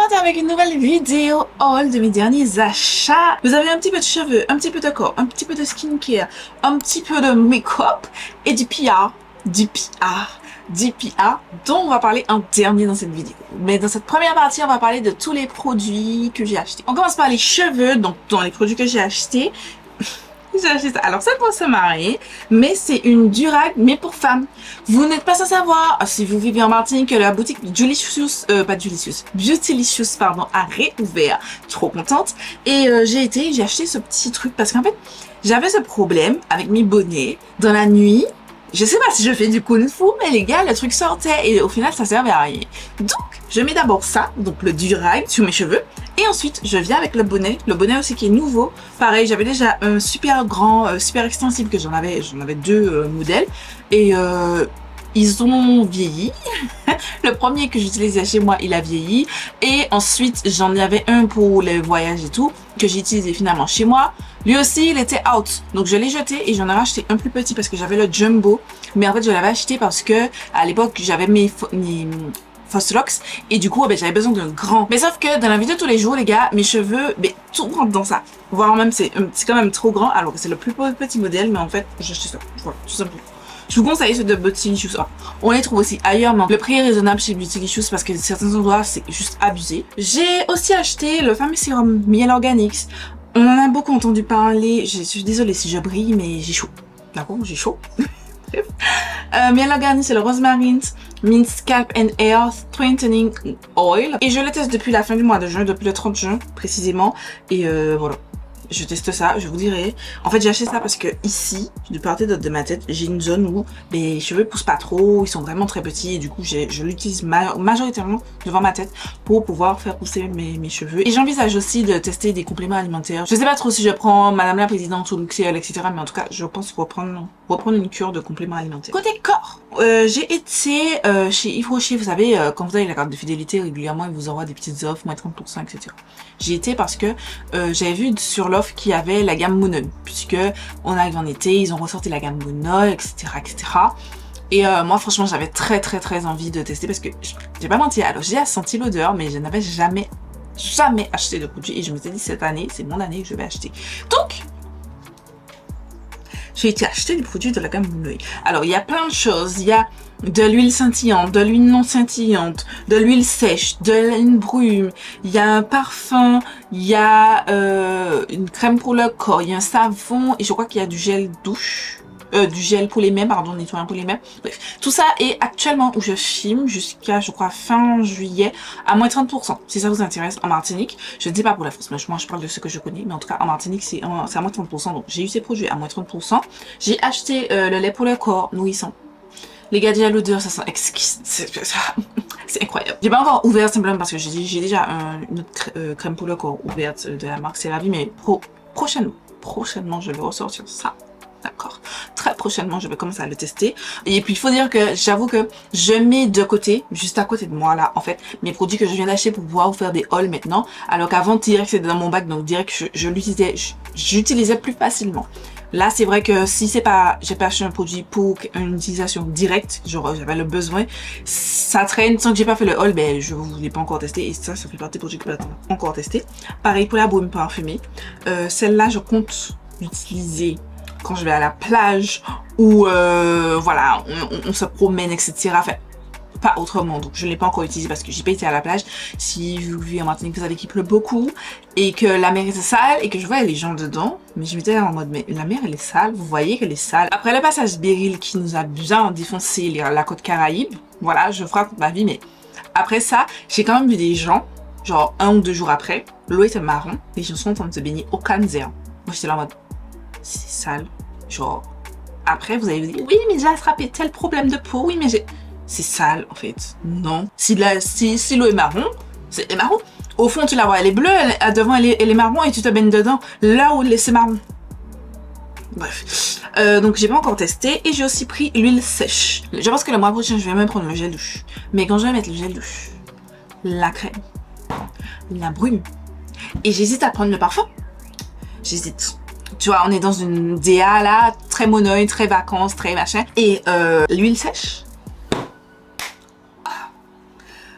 reparti avec une nouvelle vidéo haul de mes derniers achats. Vous avez un petit peu de cheveux, un petit peu de corps, un petit peu de skincare, un petit peu de make-up et du PR, dont on va parler en dernier dans cette vidéo. Mais dans cette première partie, on va parler de tous les produits que j'ai achetés. On commence par les cheveux, donc dans les produits que j'ai achetés. J'ai acheté ça. Alors, c'est pour se marier, mais c'est une durag, mais pour femmes. Vous n'êtes pas sans savoir, si vous vivez en Martinique, que la boutique Beautylicious, pardon, a réouvert. Trop contente. Et j'ai acheté ce petit truc parce qu'en fait, j'avais ce problème avec mes bonnets dans la nuit. Je sais pas si je fais du kung fu, mais les gars, le truc sortait et au final, ça servait à rien. Donc, je mets d'abord ça, donc le durag sur mes cheveux. Et ensuite, je viens avec le bonnet aussi qui est nouveau. Pareil, j'avais déjà un super grand, super extensible que j'en avais deux modèles. Et ils ont vieilli. Le premier que j'utilisais chez moi, il a vieilli. Et ensuite, j'en avais un pour les voyages et tout, que j'ai utilisé finalement chez moi. Lui aussi, il était out. Donc, je l'ai jeté et j'en ai racheté un plus petit parce que j'avais le jumbo. Mais en fait, je l'avais acheté parce que à l'époque, j'avais mes Fosrox et du coup, j'avais besoin d'un grand. Mais sauf que dans la vie de tous les jours, les gars, mes cheveux, tout rentre dans ça. Voire même, c'est quand même trop grand. Alors que c'est le plus petit modèle, mais en fait, j'ai acheté ça. Voilà, tout simplement. Je vous conseille ceux de Beautylicious. On les trouve aussi ailleurs, mais le prix est raisonnable chez Beautylicious parce que certains endroits, c'est juste abusé. J'ai aussi acheté le fameux sérum Miel Organics. On en a beaucoup entendu parler. Je suis désolée si je brille, mais j'ai chaud. D'accord, j'ai chaud. Bref. Miel Organics, c'est le Rosemary Mint Scalp and Hair Strengthening Oil. Et je le teste depuis la fin du mois de juin, depuis le 30 juin précisément. Et voilà. Je teste ça, je vous dirai. En fait, j'ai acheté ça parce que ici, de part et d'autre de ma tête, j'ai une zone où mes cheveux poussent pas trop, ils sont vraiment très petits et du coup, je l'utilise majoritairement devant ma tête pour pouvoir faire pousser mes cheveux. Et j'envisage aussi de tester des compléments alimentaires. Je sais pas trop si je prends Madame la Présidente ou Luxéol, etc. Mais en tout cas, je pense reprendre une cure de compléments alimentaires. Côté corps, j'ai été chez Yves Rocher. Vous savez, quand vous avez la carte de fidélité, régulièrement, ils vous envoient des petites offres, moins 30%, etc. J'y étais parce que j'avais vu sur l'offre qui avait la gamme Moon Oil, puisque on arrive en été, ils ont ressorti la gamme Moon Oil, etc., etc. Et moi, franchement, j'avais très envie de tester parce que j'ai pas menti. Alors, j'ai senti l'odeur, mais je n'avais jamais acheté de produit. Et je me suis dit, cette année, c'est mon année que je vais acheter. Donc, j'ai été acheter des produits de la gamme Moon Oil. Alors, il y a plein de choses. Il y a de l'huile scintillante, de l'huile non scintillante, de l'huile sèche, de l'huile brume, il y a un parfum, il y a une crème pour le corps, il y a un savon et je crois qu'il y a du gel douche. Du gel pour les mains, pardon, nettoyant pour les mains. Bref, tout ça est actuellement où je filme jusqu'à, je crois, fin juillet à moins 30%. Si ça vous intéresse, en Martinique. Je ne sais pas pour la France, mais moi je parle de ce que je connais. Mais en tout cas, en Martinique, c'est à moins 30%. Donc, j'ai eu ces produits à moins 30%. J'ai acheté le lait pour le corps nourrissant. Les gars, déjà l'odeur, ça sent exquis. C'est incroyable. J'ai pas encore ouvert simplement parce que j'ai déjà une autre crème pour le corps ouverte de la marque CeraVe, mais prochainement, je vais ressortir ça. D'accord. Très prochainement, je vais commencer à le tester. Et puis, il faut dire que j'avoue que je mets de côté, juste à côté de moi, là, en fait, mes produits que je viens d'acheter pour pouvoir vous faire des hauls maintenant. Alors qu'avant, direct, c'était dans mon bac, donc direct, j'utilisais plus facilement. Là, c'est vrai que si j'ai pas acheté un produit pour une utilisation directe, genre j'avais le besoin, ça traîne sans que j'ai pas fait le haul, je vous l'ai pas encore testé et ça fait partie des produits que je peux encore tester. Pareil pour la brume parfumée. Celle-là, je compte l'utiliser quand je vais à la plage ou voilà, on se promène, etc. Enfin, pas autrement, donc je ne l'ai pas encore utilisé parce que j'ai pas été à la plage. Si vous vivez en Martinique, vous savez qu'il pleut beaucoup et que la mer était sale et que je voyais les gens dedans, mais je m'étais en mode, mais la mer elle est sale, vous voyez qu'elle est sale. Après le passage Beryl qui nous a bien défoncé la côte Caraïbe, voilà, je raconte ma vie, mais après ça, j'ai quand même vu des gens, genre 1 ou 2 jours après, l'eau était marron, les gens sont en train de se baigner au Canzéa. Moi j'étais là en mode, c'est sale, genre, après vous allez vous dire, oui mais j'ai attrapé tel problème de peau, oui mais c'est sale en fait, non. Si l'eau est marron, c'est marron. Au fond tu la vois, elle est bleue, devant elle est marron et tu te baignes dedans, là où c'est marron. Bref, donc j'ai pas encore testé et j'ai aussi pris l'huile sèche. Je pense que le mois prochain je vais même prendre le gel douche. Mais quand je vais mettre le gel douche, la crème, la brume et j'hésite à prendre le parfum. J'hésite. Tu vois, on est dans une DA là, très monoïde, très vacances, très machin. Et l'huile sèche.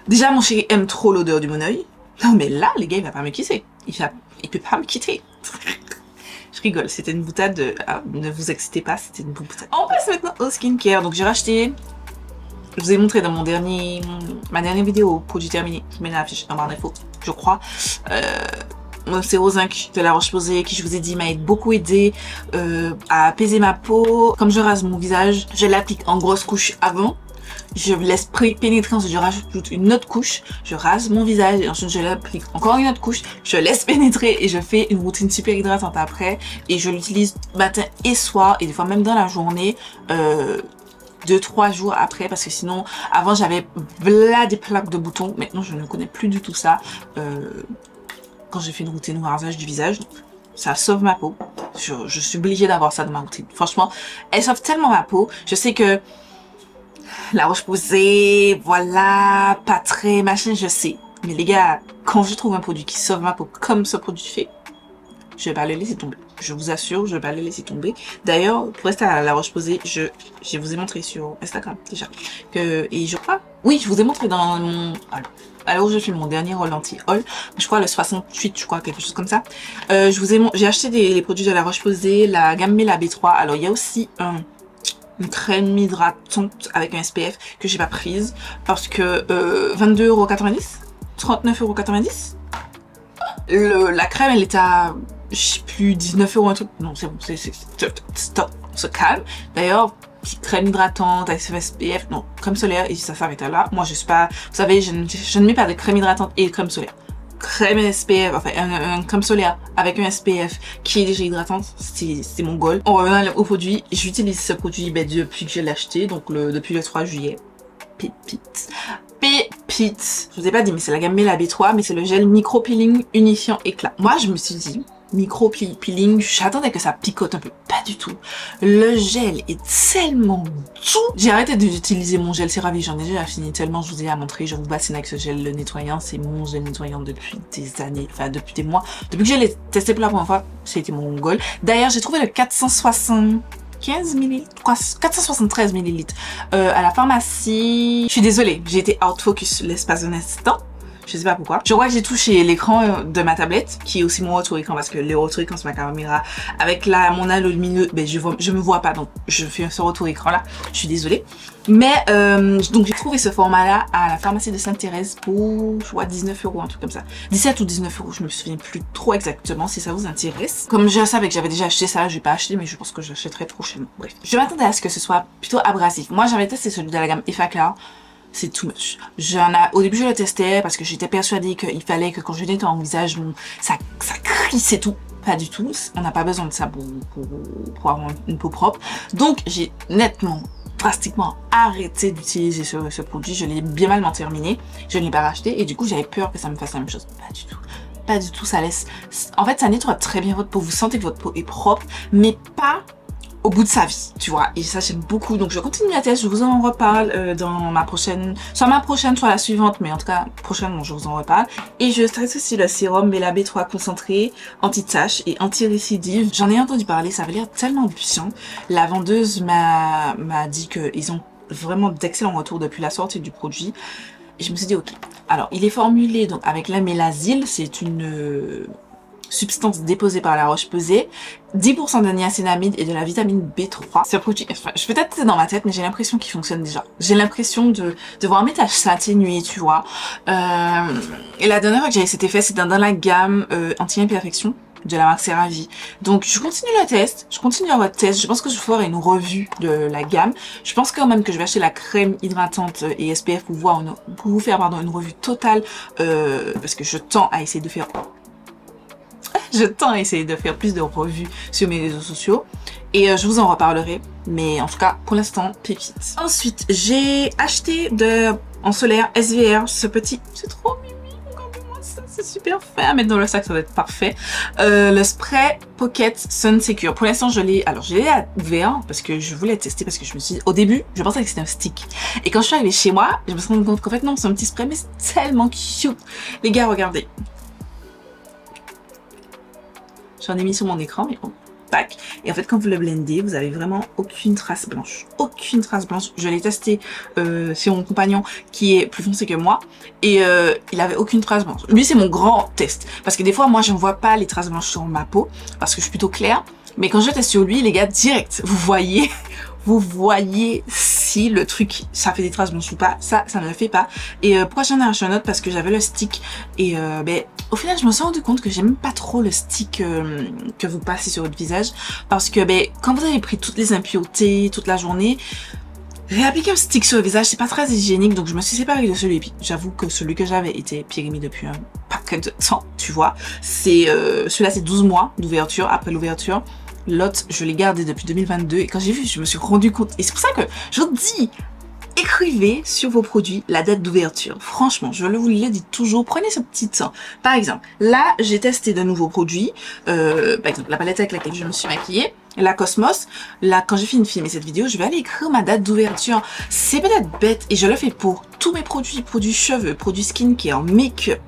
Déjà, mon chéri aime trop l'odeur du Moon Oil. Non mais là, les gars, il va pas me quitter. Il peut pas me quitter. Je rigole, c'était une boutade de... Ah, ne vous excitez pas, c'était une boutade. On passe maintenant au skincare. Donc j'ai racheté... Je vous ai montré dans ma dernière vidéo, produit terminé. Je mets l'affiche en barre d'infos, je crois. Mon Zero Zinc de la Roche-Posay qui, je vous ai dit, m'a beaucoup aidé à apaiser ma peau. Comme je rase mon visage, je l'applique en grosse couche avant. Je laisse pénétrer, ensuite je rajoute une autre couche, je rase mon visage et ensuite je l'applique encore une autre couche, je laisse pénétrer et je fais une routine super hydratante après et je l'utilise matin et soir et des fois même dans la journée 2-3 jours après parce que sinon avant j'avais là des plaques de boutons, maintenant je ne connais plus du tout ça quand j'ai fait une routine de rasage du visage. Ça sauve ma peau, je suis obligée d'avoir ça dans ma routine, franchement elle sauve tellement ma peau. Je sais que la Roche-Posay, voilà, pas très machin, je sais. Mais les gars, quand je trouve un produit qui sauve ma peau comme ce produit fait, je vais pas le laisser tomber. Je vous assure, je vais pas le laisser tomber. D'ailleurs, pour rester à la Roche-Posay, je vous ai montré sur Instagram déjà. Et je crois, oui, je vous ai montré dans mon... Alors je filme mon dernier haul anti-haul, je crois le 68, je crois, quelque chose comme ça. J'ai acheté les produits de la Roche-Posay, la gamme Mela B3. Alors il y a aussi une crème hydratante avec un SPF que j'ai pas prise parce que 22,90 €, 39,90 €. La crème elle est à, je sais plus, 19 € un truc. Non c'est bon, stop, on se calme. D'ailleurs, petite crème hydratante avec SPF, non, crème solaire et ça s'arrête là. Moi je suis pas, vous savez, je ne mets pas de crème hydratante et de crème solaire. Crème SPF, enfin un crème solaire avec un SPF qui est déjà hydratante, c'est mon goal. On revient au produit, j'utilise ce produit depuis que je l'ai acheté, donc depuis le 3 juillet. Pépite. Je vous ai pas dit, mais c'est la gamme Mela B3, mais c'est le gel micro peeling unifiant éclat. Moi je me suis dit, micro peeling, j'attendais que ça picote un peu, pas du tout. Le gel est tellement doux. J'ai arrêté d'utiliser mon gel CeraVe, j'en ai déjà fini tellement, je vous ai à montrer, je vous bassine avec ce gel nettoyant, c'est mon gel nettoyant depuis des années, enfin depuis des mois. Depuis que je l'ai testé pour la première fois, c'était mon goal. D'ailleurs, j'ai trouvé le 475 ml, 473 ml à la pharmacie. Je suis désolée, j'ai été out focus l'espace d'un instant. Je sais pas pourquoi. Je crois que j'ai touché l'écran de ma tablette, qui est aussi mon retour écran, parce que le retour écran sur ma caméra, avec mon âle lumineux, ben je me vois pas, donc je fais ce retour écran là. Je suis désolée. Mais donc j'ai trouvé ce format là à la pharmacie de Sainte-Thérèse pour, je crois, 19 €, un truc comme ça. 17 ou 19 €, je me souviens plus trop exactement, si ça vous intéresse. Comme je savais que j'avais déjà acheté ça, je vais pas acheter, mais je pense que j'achèterai prochainement. Bref, je m'attendais à ce que ce soit plutôt abrasif. Moi j'avais testé celui de la gamme Effaclar. C'est too much. Au début, je le testais parce que j'étais persuadée qu'il fallait que quand je nettoie mon visage, ça crisse tout. Pas du tout. On n'a pas besoin de ça pour avoir une peau propre. Donc, j'ai nettement, drastiquement arrêté d'utiliser ce produit. Je l'ai bien mal terminé. Je ne l'ai pas racheté et du coup, j'avais peur que ça me fasse la même chose. Pas du tout. Pas du tout. Ça laisse... En fait, ça nettoie très bien votre peau. Vous sentez que votre peau est propre, mais pas au bout de sa vie, tu vois, et ça j'aime beaucoup. Donc je continue la test, je vous en reparle dans ma prochaine, soit la suivante, mais en tout cas prochainement je vous en reparle. Et je teste aussi le sérum Mela B3 concentré, anti-tache et anti-récidive. J'en ai entendu parler, ça avait l'air tellement bien. La vendeuse m'a dit qu'ils ont vraiment d'excellents retours depuis la sortie du produit. Et je me suis dit ok. Alors il est formulé donc avec la mélazyle, c'est une substance déposée par la Roche-Posay, 10% de niacinamide et de la vitamine B3. Ce produit, enfin, je peut-être c'est dans ma tête, mais j'ai l'impression qu'il fonctionne déjà. J'ai l'impression de voir mes taches s'atténuer, tu vois. Et la dernière fois que j'avais cet effet, c'était dans la gamme anti-imperfection de la marque CeraVe. Donc je continue le test, je continue à votre test. Je pense que je ferai une revue de la gamme. Je pense quand même que je vais acheter la crème hydratante et SPF pour vous faire une revue totale parce que je tends à essayer de faire plus de revues sur mes réseaux sociaux et je vous en reparlerai, mais en tout cas pour l'instant pépite. Ensuite j'ai acheté en solaire SVR ce petit, c'est trop mimi, regardez-moi ça, c'est super fait à mettre dans le sac, ça va être parfait. Le spray Pocket Sun Secure, pour l'instant je l'ai ouvert parce que je voulais tester, parce que je me suis dit, au début je pensais que c'était un stick et quand je suis arrivée chez moi je me suis rendu compte qu'en fait non, c'est un petit spray mais c'est tellement cute. Les gars regardez, j'en ai mis sur mon écran, mais bon. pack. Et en fait, quand vous le blendez, vous avez vraiment aucune trace blanche. Aucune trace blanche. Je l'ai testé sur mon compagnon qui est plus foncé que moi. Et il avait aucune trace blanche. Lui, c'est mon grand test. Parce que des fois, moi, je ne vois pas les traces blanches sur ma peau. Parce que je suis plutôt claire. Mais quand je teste sur lui, les gars, direct, vous voyez si le truc, ça fait des traces blanches ou pas. Ça ne le fait pas. Et pourquoi j'en ai un show note? Parce que j'avais le stick. Et au final, je me suis rendu compte que j'aime pas trop le stick que vous passez sur votre visage. Parce que quand vous avez pris toutes les impuretés toute la journée, réappliquer un stick sur le visage, c'est pas très hygiénique. Donc je me suis séparée de celui. Et puis j'avoue que celui que j'avais était périmé depuis un paquet de temps, tu vois. Celui-là, c'est 12 mois d'ouverture, après l'ouverture. L'autre, je l'ai gardé depuis 2022 et quand j'ai vu, je me suis rendu compte. Et c'est pour ça que je vous dis, écrivez sur vos produits la date d'ouverture. Franchement, vous le dis toujours, prenez ce petit temps. Par exemple, là, j'ai testé de nouveaux produits. Par exemple, la palette avec laquelle je me suis maquillée, la Cosmos. Là, quand j'ai fini de filmer cette vidéo, je vais aller écrire ma date d'ouverture. C'est peut-être bête et je le fais pour tous mes produits, produits cheveux, produits skincare, make-up,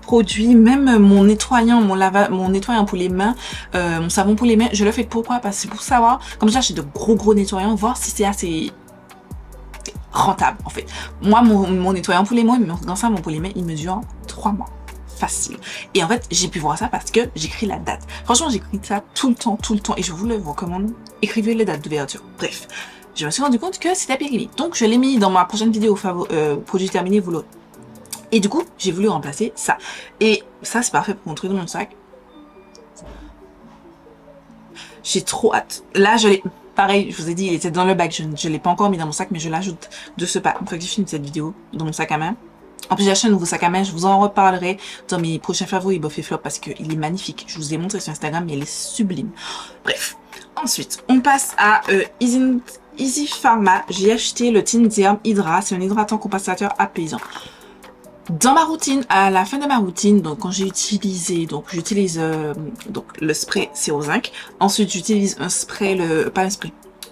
produits, même mon nettoyant, mon nettoyant pour les mains, mon savon pour les mains, je le fais pourquoi? Parce que c'est pour savoir, comme ça j'ai de gros nettoyants, voir si c'est assez rentable en fait. Moi, mon nettoyant pour les mains, mon savon pour les mains, il me dure 3 mois. Facile. Et en fait, j'ai pu voir ça parce que j'écris la date. Franchement, j'écris ça tout le temps et je vous le recommande. Écrivez les dates d'ouverture. Bref, je me suis rendu compte que c'était périmé. Donc, je l'ai mis dans ma prochaine vidéo produit terminé, vous l'aurez. Et du coup, j'ai voulu remplacer ça. Et ça, c'est parfait pour montrer dans mon sac. J'ai trop hâte. Là, je l'ai... Pareil, je vous ai dit, il était dans le bac. Je ne l'ai pas encore mis dans mon sac, mais je l'ajoute de ce pas. Une fois que j'ai fini cette vidéo, dans mon sac à main. En plus, j'ai acheté un nouveau sac à main. Je vous en reparlerai dans mes prochains favoris Bof et Flop parce qu'il est magnifique. Je vous ai montré sur Instagram, mais il est sublime. Bref. Ensuite, on passe à Easy Pharma. J'ai acheté le Tint Derm Hydra. C'est un hydratant compensateur apaisant. Dans ma routine, à la fin de ma routine, donc quand j'ai utilisé, j'utilise le spray CO5. Ensuite, j'utilise un spray,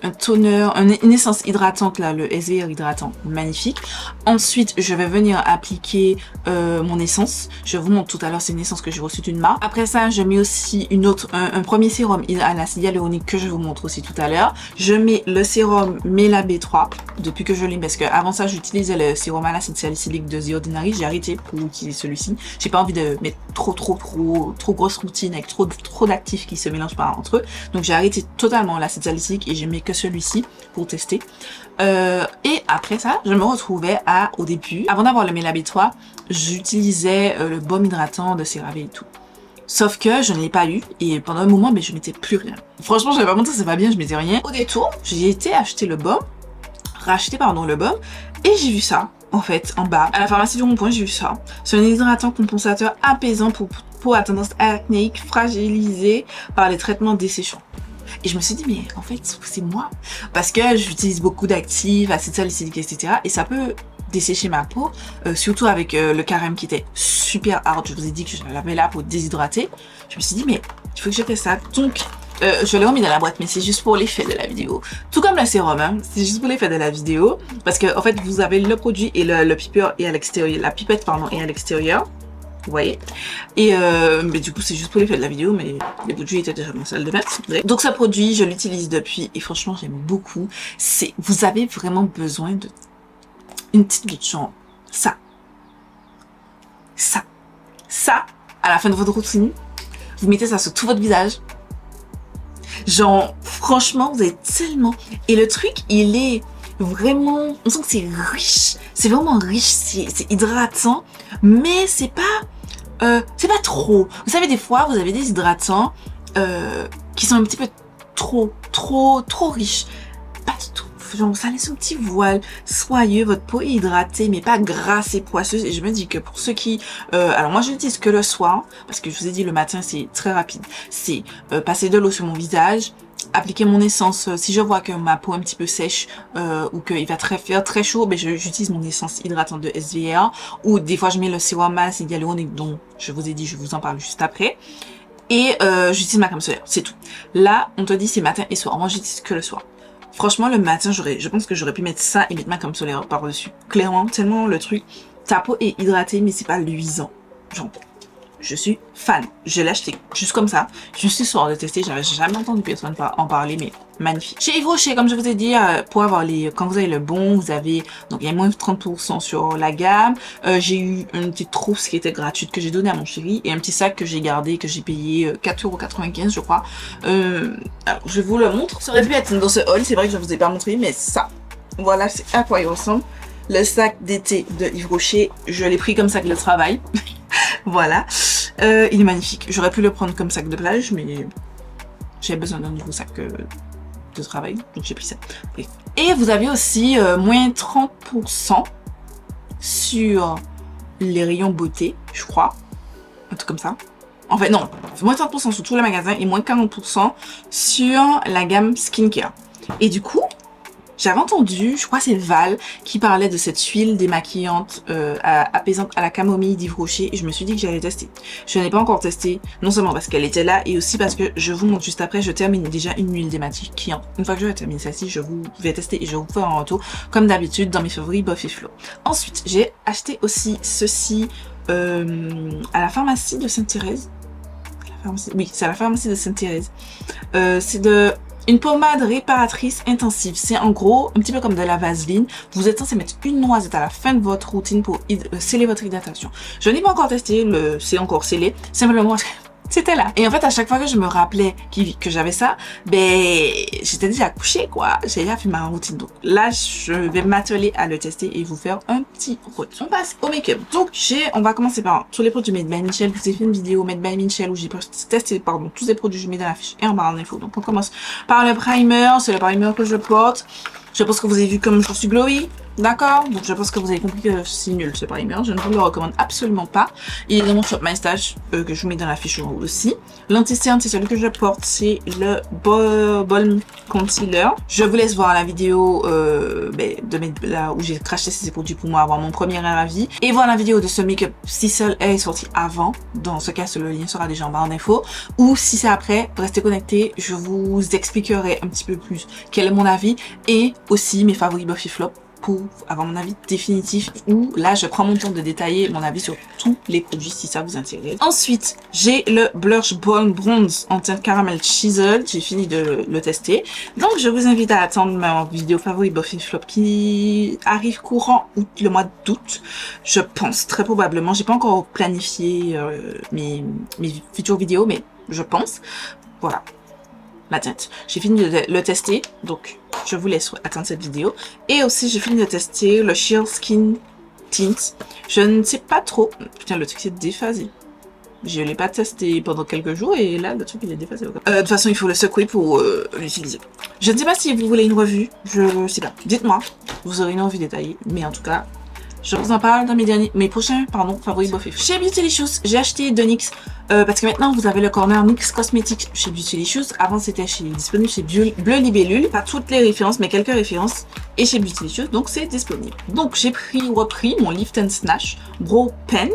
un toner, une essence hydratante là, le SVR hydratant, magnifique. Ensuite, je vais venir appliquer mon essence. Je vous montre tout à l'heure, c'est une essence que j'ai reçue d'une marque. Après ça, je mets aussi un premier sérum à l'acide hyaluronique que je vous montre aussi tout à l'heure. Je mets le sérum Mela B3 depuis que je l'ai, parce que avant ça, j'utilisais le sérum à l'acide salicylique de The Ordinary. J'ai arrêté pour utiliser celui-ci. J'ai pas envie de mettre trop grosse routine avec trop d'actifs qui se mélangent pas entre eux. Donc j'ai arrêté totalement l'acide salicylique et j'ai mis que celui-ci pour tester. Et après ça, je me retrouvais au début, avant d'avoir le Mela B3, j'utilisais le baume hydratant de CeraVe et tout. Sauf que je ne l'ai pas eu et pendant un moment, je mettais plus rien. Franchement, je vais pas montrer, c'est pas bien, je mettais rien. Au détour, j'ai été acheter le baume, le baume, et j'ai vu ça, en fait, en bas. À la pharmacie du Rond-Point, j'ai vu ça. C'est un hydratant compensateur apaisant pour peau à tendance acnéique fragilisée par les traitements desséchants. Et je me suis dit, mais en fait, c'est moi. Parce que j'utilise beaucoup d'actifs, acide salicylique, etc. Et ça peut dessécher ma peau, surtout avec le carême qui était super hard. Je vous ai dit que je l'avais là pour déshydrater. Je me suis dit, mais il faut que je fasse ça. Donc, je l'ai remis dans la boîte, mais c'est juste pour l'effet de la vidéo. Tout comme le sérum, hein, c'est juste pour l'effet de la vidéo. Parce que, en fait, vous avez le produit et le pipeur est à l'extérieur. La pipette, pardon, est à l'extérieur. Vous voyez, et mais du coup c'est juste pour l'effet de la vidéo, mais les produits étaient déjà dans la salle de bain. Donc ce produit je l'utilise depuis et franchement j'aime beaucoup. Vous avez vraiment besoin de une petite goutte, genre ça à la fin de votre routine, vous mettez ça sur tout votre visage, genre franchement vous avez tellement, et le truc il est vraiment, on sent que c'est riche, c'est vraiment riche, c'est hydratant, mais c'est pas trop. Vous savez, des fois, vous avez des hydratants qui sont un petit peu trop riches. Pas du tout. Genre, ça laisse un petit voile soyeux, votre peau est hydratée, mais pas grasse et poisseuse. Et je me dis que pour ceux qui... alors moi, je l'utilise que le soir, parce que je vous ai dit, le matin, c'est très rapide. C'est passer de l'eau sur mon visage, appliquer mon essence. Si je vois que ma peau est un petit peu sèche ou qu'il va faire très chaud, j'utilise mon essence hydratante de SVR. Ou des fois, je mets le sérum à l'acide hyaluronique dont je vous ai dit, je vous en parle juste après. Et j'utilise ma crème solaire, c'est tout. Là, on te dit c'est matin et soir. Moi, j'utilise que le soir. Franchement, le matin, je pense que j'aurais pu mettre ça et mettre ma crème solaire par-dessus. Clairement, tellement le truc, ta peau est hydratée, mais c'est pas luisant. Genre, je suis fan. Je l'ai acheté juste comme ça, juste histoire de tester. J'avais jamais entendu personne en parler, mais magnifique. Chez Yves Rocher, comme je vous ai dit, pour avoir quand vous avez le bon, vous avez, donc il y a moins de 30% sur la gamme. J'ai eu une petite trousse qui était gratuite que j'ai donnée à mon chéri et un petit sac que j'ai gardé, que j'ai payé 4,95 € je crois. Alors, je vous le montre. Ça aurait pu être dans ce haul, c'est vrai que je vous ai pas montré, mais ça, voilà, c'est à quoi il ressemble. Le sac d'été de Yves Rocher, je l'ai pris comme sac de travail. Voilà, il est magnifique. J'aurais pu le prendre comme sac de plage, mais j'avais besoin d'un nouveau sac de travail, donc j'ai pris ça. Et vous avez aussi moins 30% sur les rayons beauté, je crois, un truc comme ça. En fait, non, moins 30% sur tous les magasins et moins 40% sur la gamme skincare. Et du coup, j'avais entendu, je crois c'est Val, qui parlait de cette huile démaquillante apaisante à la camomille d'Yves Rocher et je me suis dit que j'allais tester. Je n'ai pas encore testé, non seulement parce qu'elle était là et aussi parce que je vous montre juste après, je termine déjà une huile démaquillante. Une fois que je vais terminer celle-ci, je vais tester et je vous ferai un retour comme d'habitude dans mes favoris Buffy Flow. Ensuite, j'ai acheté aussi ceci à la pharmacie de Sainte-Thérèse. Oui, c'est à la pharmacie de Sainte-Thérèse. C'est une pommade réparatrice intensive. C'est en gros un petit peu comme de la vaseline. Vous êtes censé mettre une noisette à la fin de votre routine pour sceller votre hydratation. Je n'ai pas encore testé, c'est encore scellé. Simplement parce que c'était là. Et en fait, à chaque fois que je me rappelais que j'avais ça, ben, j'étais déjà couchée, quoi. J'ai déjà fait ma routine. Donc là, je vais m'atteler à le tester et vous faire un petit retour. On passe au make-up. Donc, on va commencer par tous les produits Made by Michel. Je vous ai fait une vidéo Made by Michel où j'ai testé, tous les produits que je mets dans la fiche et en barre d'infos. Donc, on commence par le primer. C'est le primer que je porte. Je pense que vous avez vu comme je suis glowy. D'accord? Donc je pense que vous avez compris que c'est nul ce primer. Je ne vous le recommande absolument pas. Il est dans mon shop My Stash que je vous mets dans la fiche en haut aussi. L'anti-cerne, c'est celui que je porte. C'est le Balm Concealer. Je vous laisse voir la vidéo là où j'ai craché ces produits pour moi avoir mon premier avis. Et voir la vidéo de ce make-up si seul est sorti avant. Dans ce cas, le lien sera déjà en barre d'infos. Ou si c'est après, restez connectés. Je vous expliquerai un petit peu plus quel est mon avis. Et aussi mes favoris Buffy Flop, pour avoir mon avis définitif où là je prends mon temps de détailler mon avis sur tous les produits si ça vous intéresse. Ensuite j'ai le Blush Balm Bronze en teinte caramel chisel, j'ai fini de le tester, donc je vous invite à attendre ma vidéo favori Buffy Flop qui arrive courant le mois d'août, je pense très probablement. J'ai pas encore planifié mes futures vidéos, mais je pense. Voilà la teinte. J'ai fini de le tester, donc je vous laisse attendre cette vidéo. Et aussi, j'ai fini de tester le Sheer Skin Tint. Je ne sais pas trop. Putain, le truc s'est déphasé. Je ne l'ai pas testé pendant quelques jours et là, le truc il est déphasé. De toute façon, il faut le secouer pour l'utiliser. Je ne sais pas si vous voulez une revue. Je sais pas. Dites-moi. Vous aurez une revue détaillée. Mais en tout cas, je vous en parle dans mes prochains favoris Buffy. Chez Beautylicious, j'ai acheté de NYX parce que maintenant vous avez le corner NYX Cosmetics chez Beautylicious. Avant c'était disponible chez Bleu Libellule. Pas toutes les références mais quelques références. Et chez Beautylicious, donc c'est disponible. Donc j'ai repris mon Lift and Snatch Brow Pen.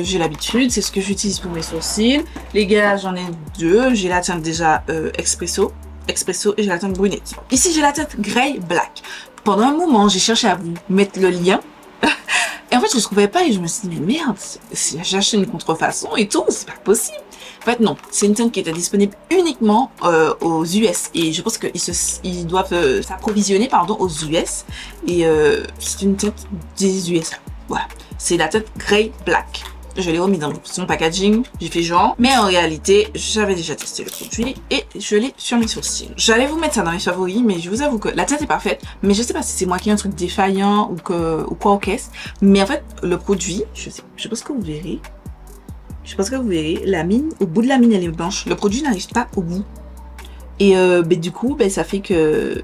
J'ai l'habitude, c'est ce que j'utilise pour mes sourcils. Les gars, j'en ai deux. J'ai la teinte déjà Espresso et j'ai la teinte brunette. Ici j'ai la teinte Grey Black. Pendant un moment, j'ai cherché à vous mettre le lien. Et en fait, je ne trouvais pas et je me suis dit, mais merde, j'ai acheté une contrefaçon et tout, c'est pas possible. En fait, non, c'est une teinte qui était disponible uniquement aux US et je pense qu'ils doivent s'approvisionner aux US et c'est une teinte des USA. Voilà, c'est la teinte Grey Black. Je l'ai remis dans son packaging, j'ai fait genre, mais en réalité, j'avais déjà testé le produit et je l'ai sur mes sourcils. J'allais vous mettre ça dans mes favoris, mais je vous avoue que la teinte est parfaite, mais je sais pas si c'est moi qui ai un truc défaillant ou quoi aux caisses, mais en fait, le produit, je pense que vous verrez, la mine, au bout de la mine, elle est blanche, le produit n'arrive pas au bout. Et du coup, ça fait que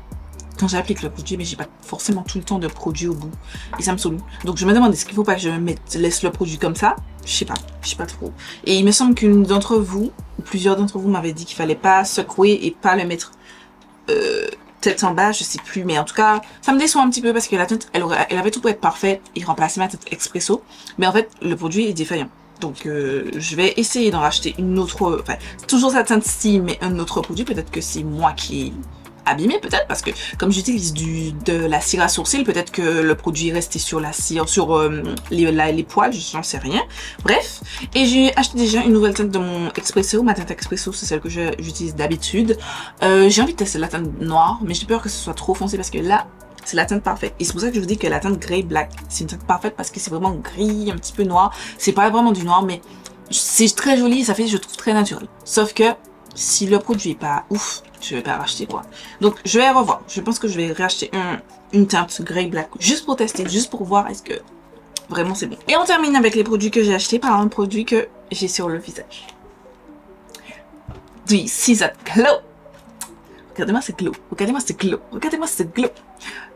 quand j'applique le produit, mais j'ai pas forcément tout le temps de produit au bout. Et ça me saoule. Donc je me demande est-ce qu'il faut pas que je laisse le produit comme ça. Je sais pas trop. Et il me semble qu'une d'entre vous, ou plusieurs d'entre vous m'avaient dit qu'il fallait pas secouer et pas le mettre tête en bas, je sais plus. Mais en tout cas, ça me déçoit un petit peu parce que la teinte, elle avait tout pour être parfaite et remplacer ma teinte Expresso. Mais en fait, le produit est défaillant. Donc je vais essayer d'en racheter une autre, enfin toujours sa teinte style mais un autre produit. Peut-être que c'est moi qui abîmé peut-être parce que comme j'utilise de la cire à sourcils, peut-être que le produit est resté sur la cire, sur les poils, j'en sais rien. Bref, et j'ai acheté déjà une nouvelle teinte de mon Expresso. Ma teinte Expresso, c'est celle que j'utilise d'habitude. J'ai envie de tester la teinte noire, mais j'ai peur que ce soit trop foncé parce que là, c'est la teinte parfaite. Et c'est pour ça que je vous dis que la teinte Grey Black, c'est une teinte parfaite parce que c'est vraiment gris, un petit peu noir. C'est pas vraiment du noir, mais c'est très joli, ça fait, je trouve, très naturel. Sauf que si le produit est pas ouf, je vais pas racheter quoi. Donc je vais revoir. Je pense que je vais racheter une teinte Grey Black juste pour tester, juste pour voir est-ce que vraiment c'est bon. Et on termine avec les produits que j'ai achetés par un produit que j'ai sur le visage. Du Seasoned Glow. Regardez-moi ce glow. Regardez-moi ce glow. Regardez-moi ce glow.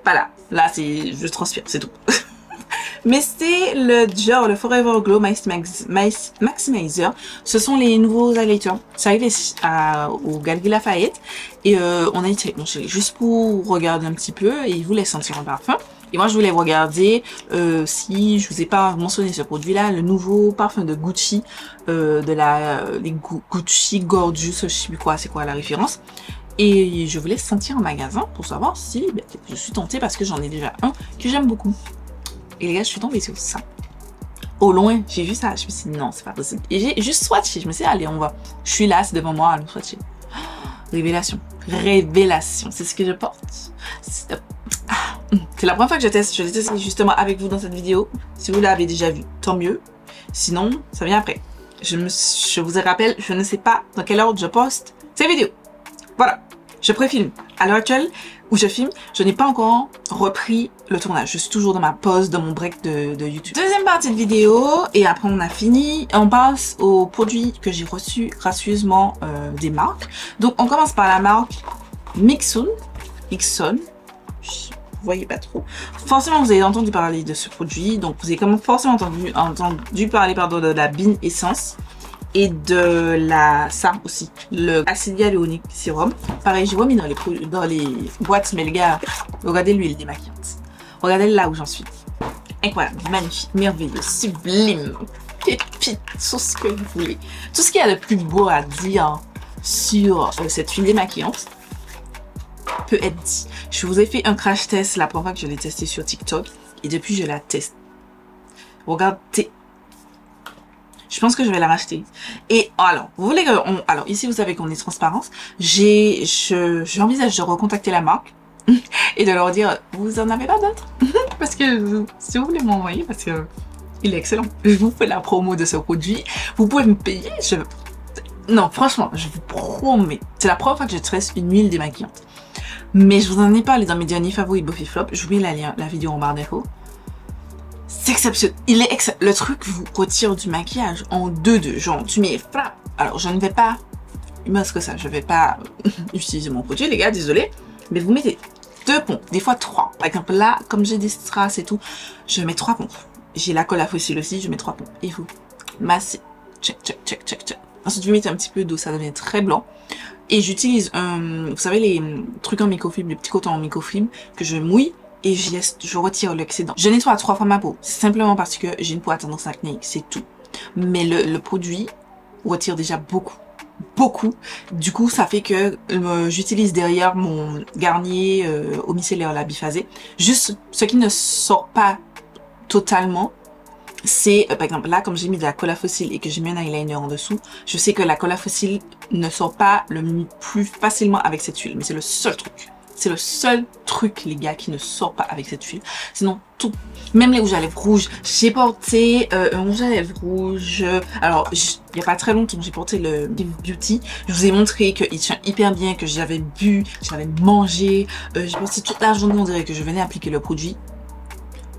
Voilà. Là, je transpire, c'est tout. Mais c'est le Dior, le Forever Glow Maximizer. Ce sont les nouveaux highlighters. Ça arrive au Galeries Lafayette. Et on a été juste pour regarder un petit peu et ils voulaient sentir un parfum. Et moi, je voulais regarder si je vous ai pas mentionné ce produit-là, le nouveau parfum de Gucci, les Gucci Gorgeous, je sais plus quoi, c'est quoi la référence. Et je voulais sentir en magasin pour savoir si je suis tentée parce que j'en ai déjà un que j'aime beaucoup. Et les gars, je suis tombée sur ça. Au loin, j'ai vu ça, je me suis dit non, c'est pas possible. Et j'ai juste swatché, je me suis dit allez, on va. Je suis là, c'est devant moi, allons swatcher. Révélation. Révélation, c'est ce que je porte. C'est la première fois que je teste. Je l'ai testé justement avec vous dans cette vidéo. Si vous l'avez déjà vu, tant mieux. Sinon, ça vient après. Je vous rappelle, je ne sais pas dans quelle ordre je poste ces vidéos. Voilà, je préfilme. À l'heure actuelle où je filme, je n'ai pas encore repris le tournage. Je suis toujours dans ma pause, dans mon break de YouTube. Deuxième partie de vidéo, et après on a fini. On passe aux produits que j'ai reçus gracieusement des marques. Donc on commence par la marque Mixon. Vous voyez pas trop. Forcément, vous avez entendu parler de ce produit. Donc vous avez forcément entendu parler de la Bean Essence. Et de ça aussi, le acide hyaluronique sérum. Pareil, j'ai remis dans les boîtes, mais les gars, regardez l'huile démaquillante. Regardez là où j'en suis. Incroyable, magnifique, merveilleux, sublime, pépite, tout ce que vous voulez. Tout ce qu'il y a de plus beau à dire sur cette huile démaquillante peut être dit. Je vous ai fait un crash test la première fois que je l'ai testé sur TikTok et depuis je la teste. Regardez. Je pense que je vais la racheter. Et alors, vous voulez que alors ici vous savez qu'on est transparence. J'envisage de recontacter la marque et de leur dire vous en avez pas d'autres parce que si vous voulez m'envoyer parce que il est excellent. Je vous fais la promo de ce produit. Vous pouvez me payer. Non, franchement, je vous promets. C'est la première fois que je teste une huile démaquillante. Mais je vous en ai parlé dans mes derniers favoris Buffy Flop. Je vous mets la vidéo en barre d'infos. C'est exceptionnel. Le truc vous retire du maquillage en deux. Genre, tu mets flap. Alors, je ne vais pas, parce que ça, je vais pas utiliser mon produit, les gars, désolé. Mais vous mettez 2 pompes, des fois 3. Par exemple, là, comme j'ai des strass et tout, je mets 3 pompes. J'ai la colle à fossile aussi, je mets 3 pompes. Et vous massez. Check. Ensuite, vous mettez un petit peu d'eau, ça devient très blanc. Et j'utilise, vous savez, les trucs en microfibre, les petits cotons en microfibre que je mouille. Et je retire l'excédent. Je nettoie 3 fois ma peau. C'est simplement parce que j'ai une peau à tendance acnéique, c'est tout. Mais le produit retire déjà beaucoup. Du coup, ça fait que j'utilise derrière mon Garnier Eau Micellaire, la biphasée. Juste, ce qui ne sort pas totalement, c'est, par exemple, là, comme j'ai mis de la colle à fossile et que j'ai mis un eyeliner en dessous, je sais que la colle à fossile ne sort pas le plus facilement avec cette huile. Mais c'est le seul truc. C'est le seul truc, les gars, qui ne sort pas avec cette huile. Sinon, tout. Même les rouges à lèvres rouges. J'ai porté un rouge à lèvres rouge. Alors, il n'y a pas très longtemps, j'ai porté le Give Beauty. Je vous ai montré qu'il tient hyper bien, que j'avais bu, j'avais mangé. J'ai passé toute la journée, on dirait que je venais appliquer le produit.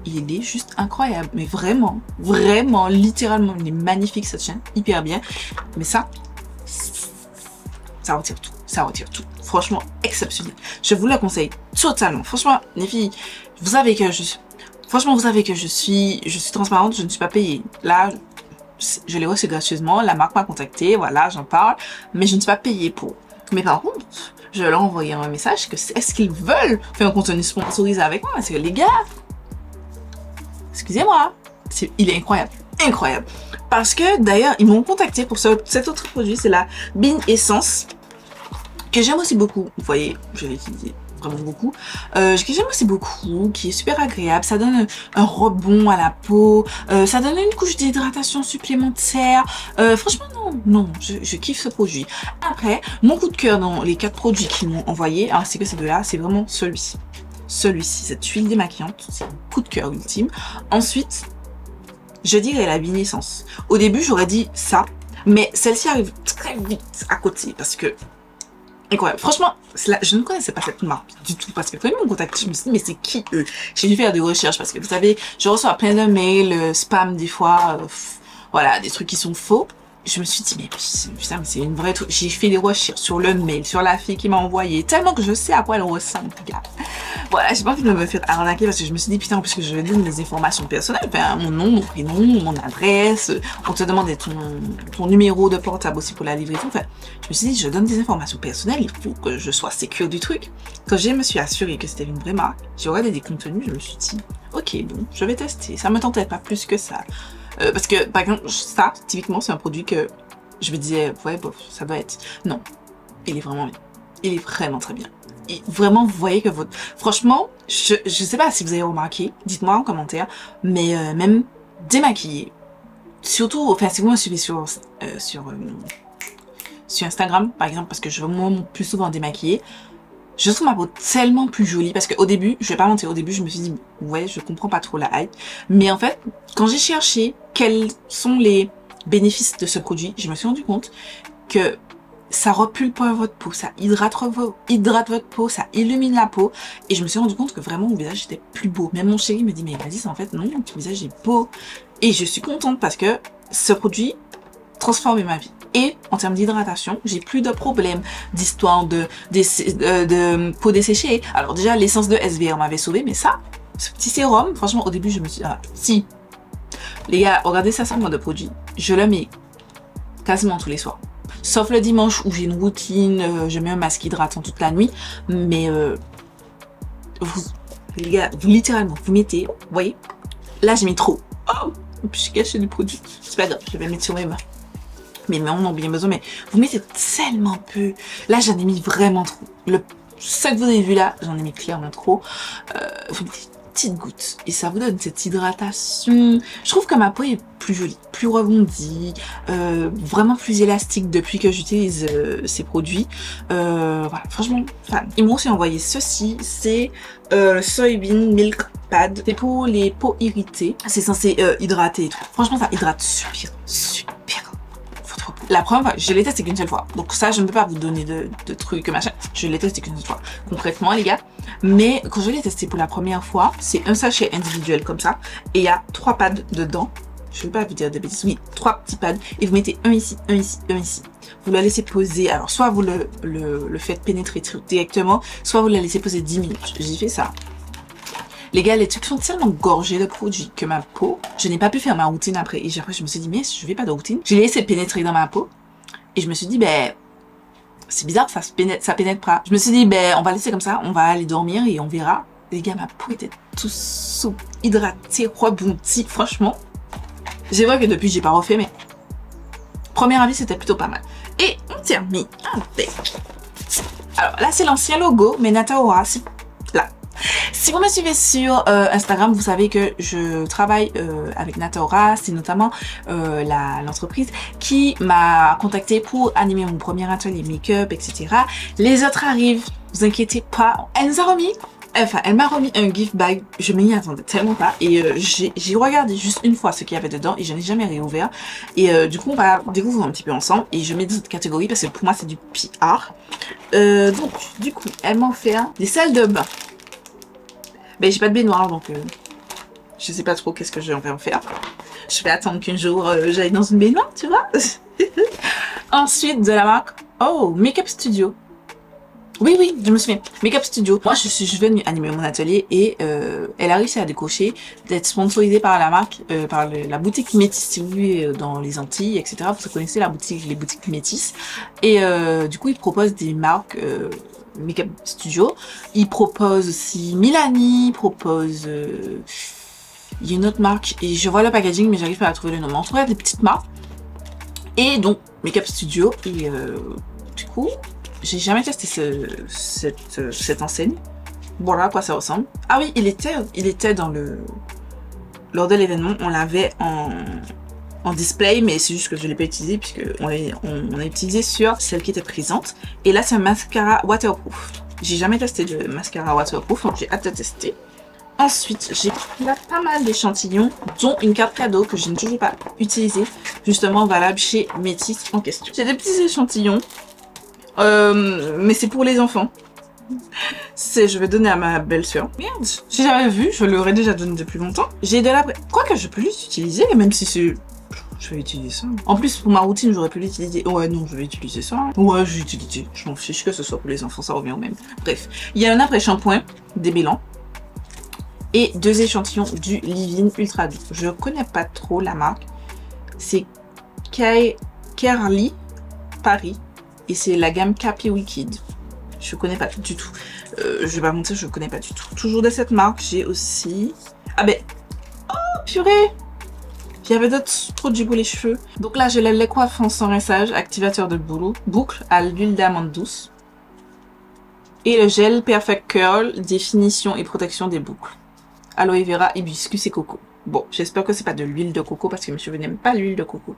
Il est juste incroyable. Mais vraiment, littéralement, il est magnifique, ça tient hyper bien. Mais ça retire tout. Ça retire tout. Franchement, exceptionnel. Je vous le conseille totalement. Franchement, les filles, vous savez que je suis transparente, je ne suis pas payée. Là, je l'ai reçu gracieusement, la marque m'a contacté, voilà, j'en parle, mais je ne suis pas payée pour. Mais par contre, je leur ai envoyé un message que est-ce qu'ils veulent faire un contenu sponsorisé avec moi? Parce que les gars, excusez-moi, il est incroyable. Incroyable. Parce que d'ailleurs, ils m'ont contacté pour cet autre produit, c'est la Bean Essence. que j'aime aussi beaucoup, vous voyez, je l'ai utilisé vraiment beaucoup, que j'aime aussi beaucoup, qui est super agréable, ça donne un rebond à la peau, ça donne une couche d'hydratation supplémentaire, franchement non, je kiffe ce produit. Après, mon coup de cœur dans les 4 produits qu'ils m'ont envoyé, ainsi que ces deux-là, c'est vraiment celui-ci. Celui-ci, cette huile démaquillante, c'est mon coup de cœur ultime. Ensuite, je dirais la Bienessence. Au début, j'aurais dit ça, mais celle-ci arrive très vite à côté, parce que incroyable. Franchement, je ne connaissais pas cette marque du tout parce que quand ils m'ont contacté, je me suis dit mais c'est qui eux? J'ai dû faire des recherches parce que vous savez, je reçois plein de mails, spam des fois, voilà, des trucs qui sont faux. Je me suis dit mais putain, mais c'est une vraie truc. J'ai fait des recherches sur le mail, sur la fille qui m'a envoyé, tellement que je sais à quoi elle ressemble, gars. Voilà, j'ai pas envie de me faire arnaquer parce que je me suis dit putain, puisque je donne des informations personnelles, enfin, mon nom, mon prénom, mon adresse, on te demande ton numéro de portable aussi pour la livraison. Enfin, je me suis dit je donne des informations personnelles, il faut que je sois sécure du truc. Quand je me suis assurée que c'était une vraie marque, j'ai regardé des contenus, je me suis dit ok, bon, je vais tester. Ça me tentait pas plus que ça. Parce que, par exemple, ça, typiquement, c'est un produit que je me disais, ouais, bof, ça doit être... Non, il est vraiment bien. Il est vraiment très bien. Et vraiment, vous voyez que votre... Franchement, je sais pas si vous avez remarqué, dites-moi en commentaire, mais même démaquillé, surtout, enfin, si vous me suivez sur Instagram, par exemple, parce que je veux moi plus souvent démaquiller, je trouve ma peau tellement plus jolie parce qu'au début, je vais pas mentir, au début je me suis dit ouais, je comprends pas trop la hype, mais en fait quand j'ai cherché quels sont les bénéfices de ce produit, je me suis rendu compte que ça repulpe votre peau, ça hydrate votre peau, ça illumine la peau et je me suis rendu compte que vraiment mon visage était plus beau. Même mon chéri me dit mais vas-y, en fait non, ton visage est beau et je suis contente parce que ce produit transforme ma vie. Et en termes d'hydratation, j'ai plus de problèmes d'histoire de peau desséchée. Alors déjà, l'essence de SVR m'avait sauvé, mais ça, ce petit sérum, franchement, au début, je me suis dit, ah, si. Les gars, regardez ça sur moi de produit. Je le mets quasiment tous les soirs. Sauf le dimanche où j'ai une routine, je mets un masque hydratant toute la nuit. Mais les gars, vous littéralement, vous mettez, vous voyez, là j'ai mis trop. Oh, et puis j'ai caché du produit. C'est pas grave, je vais mettre sur mes mains. Mais on en a bien besoin, mais vous mettez tellement peu. Là, j'en ai mis vraiment trop. Ce que vous avez vu là, j'en ai mis clairement trop. Vous mettez une petite goutte et ça vous donne cette hydratation. Je trouve que ma peau est plus jolie, plus rebondie, vraiment plus élastique depuis que j'utilise ces produits. Voilà, franchement, fan. Ils m'ont aussi envoyé ceci, c'est Soybean Milk Pad. C'est pour les peaux irritées. C'est censé hydrater et tout. Franchement, ça hydrate super. La première fois, je l'ai testé qu'une seule fois. Donc ça, je ne peux pas vous donner de trucs, machin. Je l'ai testé qu'une seule fois, concrètement, les gars. Mais quand je l'ai testé pour la première fois, c'est un sachet individuel comme ça. Et il y a 3 pads dedans. Je ne vais pas vous dire de bêtises. Oui, 3 petits pads. Et vous mettez un ici, un ici, un ici. Vous le laissez poser. Alors, soit vous le faites pénétrer directement, soit vous le laissez poser 10 minutes. J'ai fait ça. Les gars, les trucs sont tellement gorgés de produits que ma peau, je n'ai pas pu faire ma routine après. Et après, je me suis dit, mais je vais pas de routine. J'ai laissé pénétrer dans ma peau. Et je me suis dit, ben, c'est bizarre, ça pénètre pas. Je me suis dit, ben, on va laisser comme ça, on va aller dormir et on verra. Les gars, ma peau était tout souple, hydratée, rebondie. Franchement, j'ai vu que depuis, j'ai pas refait, mais premier avis, c'était plutôt pas mal. Et on termine avec... Alors là, c'est l'ancien logo, mais Nataora, c'est là. Si vous me suivez sur Instagram, vous savez que je travaille avec Nataora. C'est notamment l'entreprise qui m'a contacté pour animer mon premier atelier make-up, etc. Les autres arrivent, vous inquiétez pas. Elle nous a remis, enfin, elle m'a remis un gift bag. Je m'y attendais tellement pas. Et j'ai regardé juste une fois ce qu'il y avait dedans et je n'ai jamais réouvert. Et du coup, on va découvrir un petit peu ensemble. Et je mets dans cette catégorie parce que pour moi, c'est du PR. Donc, du coup, elle m'a offert des salles de bain. Ben, j'ai pas de baignoire, donc je sais pas trop qu'est-ce que je vais en faire. Je vais attendre qu'un jour j'aille dans une baignoire, tu vois. Ensuite, de la marque, oh, Makeup Studio. Oui, je me souviens. Makeup Studio. Moi, je suis venue animer mon atelier et elle a réussi à décocher d'être sponsorisée par la marque, par la boutique Métis, si vous vivez dans les Antilles, etc. Vous connaissez les boutiques Métis. Et du coup, ils proposent des marques... Makeup Studio. Il propose aussi Milani, propose il y a une autre marque et je vois le packaging mais j'arrive pas à trouver le nom. En tout cas, des petites marques. Et donc Makeup Studio et du coup, j'ai jamais testé cette enseigne. Voilà à quoi ça ressemble. Ah oui, il était dans le... Lors de l'événement, on l'avait en display, mais c'est juste que je ne l'ai pas utilisé puisque on a utilisé sur celle qui était présente. Et là, c'est un mascara waterproof. J'ai jamais testé de mascara waterproof, donc j'ai hâte de tester. Ensuite, j'ai là pas mal d'échantillons, dont une carte cadeau que je n'ai toujours pas utilisée, justement valable chez Métis en question. J'ai des petits échantillons, mais c'est pour les enfants. Je vais donner à ma belle-sœur. Merde, si j'avais vu, je l'aurais déjà donné depuis longtemps. J'ai de la... Quoique je peux l'utiliser, même si c'est... Je vais utiliser ça. En plus, pour ma routine, j'aurais pu l'utiliser. Ouais, non, je vais utiliser ça. Ouais, je vais utiliser. Je m'en fiche que ce soit pour les enfants, ça revient au même. Bref, il y a un après-shampoing débilant. Et 2 échantillons du Livin Ultra Doux. Je connais pas trop la marque. C'est Kerly Paris. Et c'est la gamme Capi Wicked. Je connais pas du tout. Je vais pas mentir, je connais pas du tout. Toujours de cette marque, j'ai aussi... Ah ben... Oh, purée! Il y avait d'autres produits pour les cheveux. Donc là, j'ai le lait coiffant sans rinçage, activateur de boucle à l'huile d'amande douce. Et le gel Perfect Curl, définition et protection des boucles. Aloe vera, hibiscus et coco. Bon, j'espère que c'est pas de l'huile de coco parce que mes cheveux n'aiment pas l'huile de coco.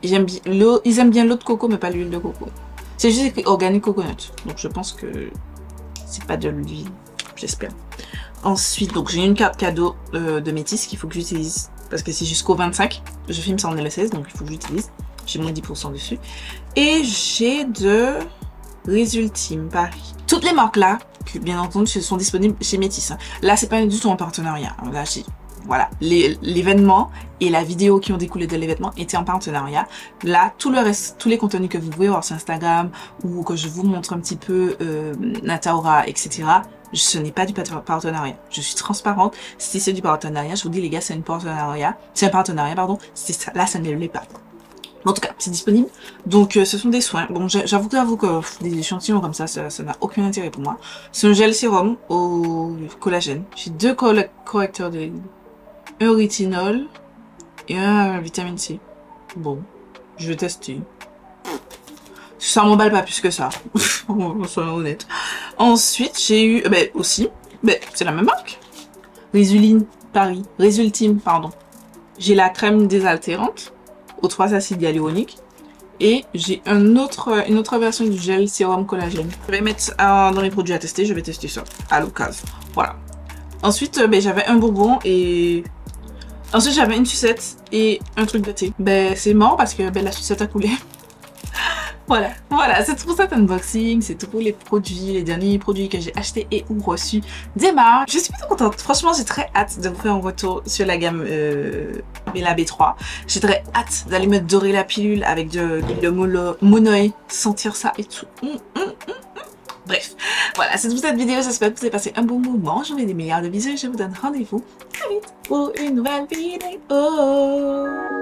Ils aiment bien l'eau de coco, mais pas l'huile de coco. C'est juste écrit organique coconut. Donc je pense que c'est pas de l'huile. J'espère. Ensuite, donc j'ai une carte cadeau de Métis qu'il faut que j'utilise. Parce que c'est jusqu'au 25. Je filme ça en le 16, donc il faut que j'utilise. J'ai moins 10% dessus. Et j'ai de Résultime Paris. Toutes les marques là, que bien entendu, sont disponibles chez Métis. Là, c'est pas du tout en partenariat. Là, voilà, l'événement et la vidéo qui ont découlé de l'événement étaient en partenariat. Là, tout le reste, tous les contenus que vous pouvez voir sur Instagram ou que je vous montre un petit peu Nataura, etc. Ce n'est pas du partenariat. Je suis transparente. Si c'est du partenariat, je vous dis les gars, c'est un partenariat, pardon. Là, ça ne l'est pas. En tout cas, c'est disponible. Donc, ce sont des soins. Bon, j'avoue que des échantillons comme ça n'a aucun intérêt pour moi. C'est un gel sérum au collagène. J'ai 2 correcteurs de un rétinol et un vitamine C. Bon, je vais tester. Ça m'emballe pas plus que ça. Soyons honnêtes. Ensuite, j'ai eu, aussi, c'est la même marque. Résultime, pardon. J'ai la crème désaltérante aux 3 acides hyaluroniques. Et j'ai une autre version du gel sérum collagène. Je vais mettre dans les produits à tester, je vais tester ça à l'occasion. Voilà. Ensuite, j'avais un bonbon et... Ensuite, j'avais une sucette et un truc de thé. C'est mort parce que la sucette a coulé. Voilà, c'est tout pour cet unboxing, c'est tout pour les produits, les derniers produits que j'ai achetés et ou reçus des marques. Je suis plutôt contente, franchement j'ai très hâte de vous faire un retour sur la gamme Bella B3. J'ai très hâte d'aller me dorer la pilule avec de Monoe, sentir ça et tout. Bref, voilà, c'est tout pour cette vidéo, j'espère que vous avez passé un bon moment, je vous fais des milliards de bisous et je vous donne rendez-vous très vite pour une nouvelle vidéo.